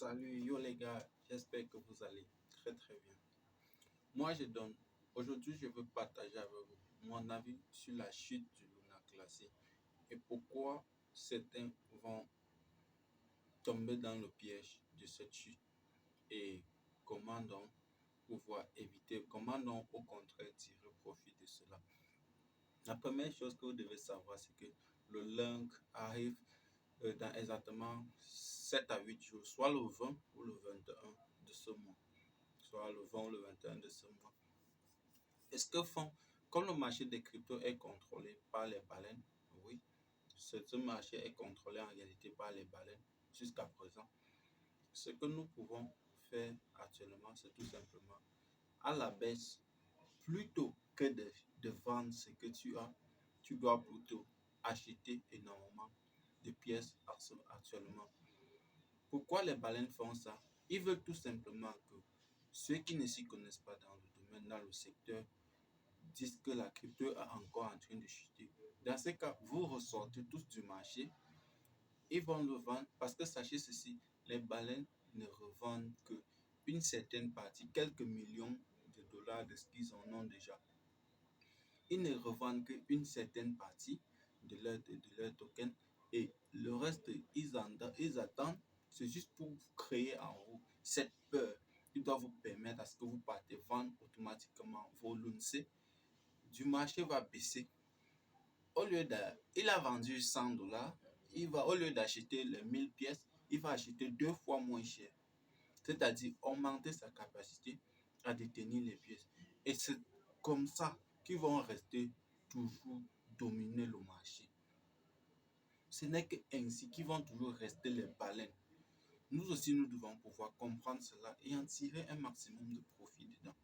Salut, yo les gars, j'espère que vous allez très très bien. Moi, aujourd'hui, je veux partager avec vous mon avis sur la chute du Luna Classic et pourquoi certains vont tomber dans le piège de cette chute et comment donc pouvoir éviter, comment donc au contraire tirer profit de cela. La première chose que vous devez savoir, c'est que le lunk arrive dans exactement 7 à 8 jours, soit le 20 ou le 21 de ce mois. Soit le 20 ou le 21 de ce mois. Est-ce que font, comme le marché des cryptos est contrôlé par les baleines, oui, ce marché est contrôlé en réalité par les baleines jusqu'à présent. Ce que nous pouvons faire actuellement, c'est tout simplement à la baisse, plutôt que de vendre ce que tu as, tu dois plutôt acheter énormément de pièces actuellement. Pourquoi les baleines font ça? Ils veulent tout simplement que ceux qui ne s'y connaissent pas dans le domaine, dans le secteur, disent que la crypto est encore en train de chuter. Dans ce cas, vous ressortez tous du marché, ils vont le vendre parce que sachez ceci, les baleines ne revendent que une certaine partie, quelques millions de dollars de ce qu'ils en ont déjà. Ils ne revendent qu'une certaine partie de leur token et le reste, ils attendent. C'est juste pour créer en vous cette peur qui doit vous permettre à ce que vous partez vendre automatiquement vos LUNC. Du marché va baisser. Il a vendu 100 dollars, au lieu d'acheter les 1000 pièces, il va acheter 2 fois moins cher. C'est-à-dire augmenter sa capacité à détenir les pièces. Et c'est comme ça qu'ils vont rester toujours dominer le marché. Ce n'est qu'ainsi qu'ils vont toujours rester les baleines. Nous aussi, nous devons pouvoir comprendre cela et en tirer un maximum de profit dedans.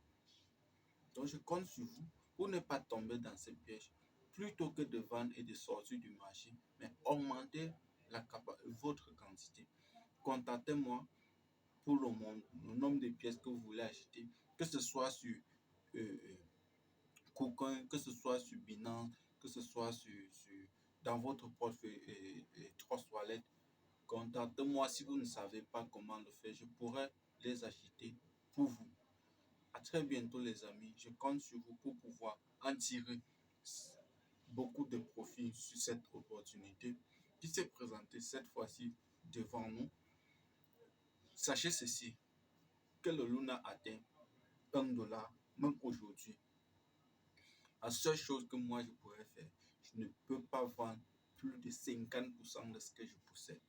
Donc, je compte sur vous pour ne pas tomber dans ces pièges. Plutôt que de vendre et de sortir du marché, mais augmenter votre quantité. Contactez-moi pour le nombre de pièces que vous voulez acheter, que ce soit sur KuCoin, que ce soit sur Binance, que ce soit dans votre portefeuille Trust Wallet. Contactez-moi si vous ne savez pas comment le faire. Je pourrais les acheter pour vous. À très bientôt les amis. Je compte sur vous pour pouvoir en tirer beaucoup de profit sur cette opportunité qui s'est présentée cette fois-ci devant nous. Sachez ceci, que le Luna atteint 1 dollar, même aujourd'hui. La seule chose que moi je pourrais faire, je ne peux pas vendre plus de 50% de ce que je possède.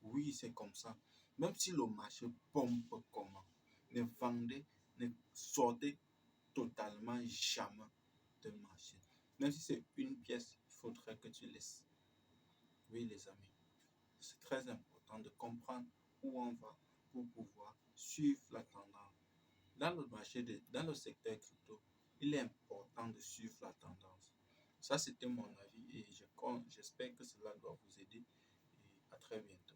Oui, c'est comme ça. Même si le marché pompe comment, ne vendez, ne sortez totalement jamais de marché. Même si c'est une pièce, il faudrait que tu laisses. Oui, les amis, c'est très important de comprendre où on va pour pouvoir suivre la tendance. Dans le secteur crypto, il est important de suivre la tendance. Ça, c'était mon avis et j'espère que cela doit vous aider. Et à très bientôt.